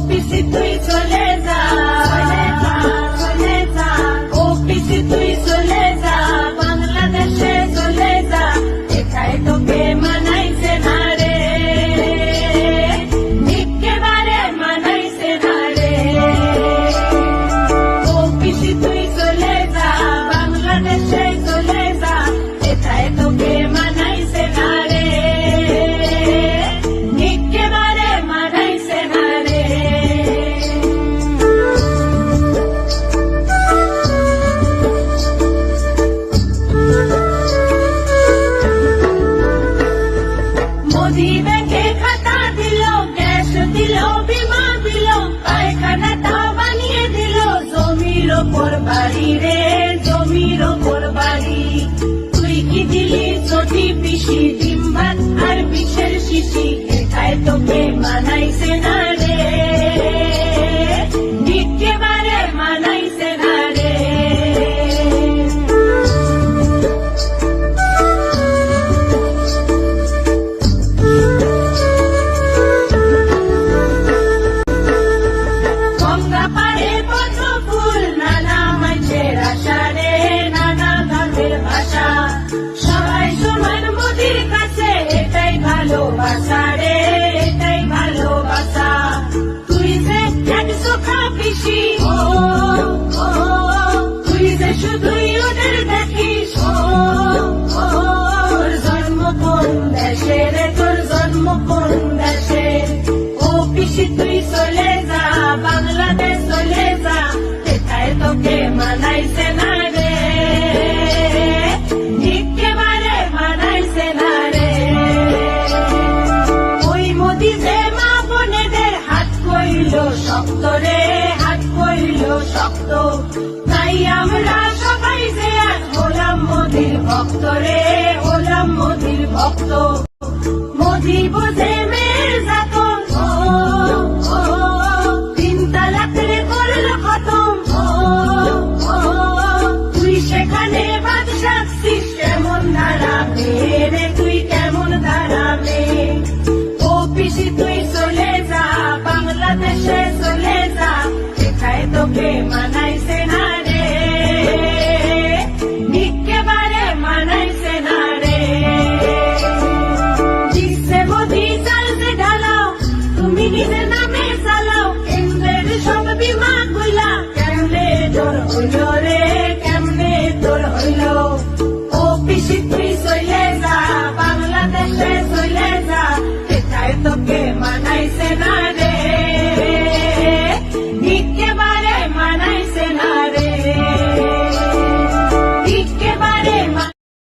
পিসি তুই চলে যা, চলে যা, ও পিসি তুই চলে যা, বাংলাদেশে চলে যা, এটাই তোকে মানাইছে না রে, একেবারে মানাইছে না রে। ও পিসি তুই চলে যা, বাংলাদেশে চলে যা, এটাই তোকে মানাইছে না রে, একেবারে মানাইছে না রে। মোদি ব্যাংকে খাতা দিল, গ্যাস দিল, বিমা দিল, পায়খানাটা বানিয়ে দিল, জমির ওপর বাড়ি রে, জমির ওপর বাড়ি। তুই কি দিলি চটি পিসি, ডিম ভাত আর বিষের শিশি, এটাই তোকে মানাইছে না রে, একেবারে মানাইছে না রে। গঙ্গা পাড়ে পদ্ম ফুল, নানা মানুষের আশা রে, নানা ধর্মের ভাষা, সবাই সমান মোদির কাছে, এটাই ভালোবাসা রে, এটাই ভালোবাসা। তুই যে এক চোখা পিসি, ও ও, তুই যে শুধুই ওদের দেখিস, ও ও, তোর জন্ম কোন দেশে রে, তোর জন্ম কোন দেশে। ও পিসি তুই চলে যা, বাংলাদেশ চলে যা, এটাই তোকে মানাইছে না রে, একেবারে মানাইছে না রে। ওই মোদি যে মা বোনেদের হাত কইল শক্ত রে, হাত কইল শক্ত, তাই আমরা সবাই যে আজ হলাম মোদির ভক্ত রে, হলাম মোদির ভক্ত। মোদি বোঝে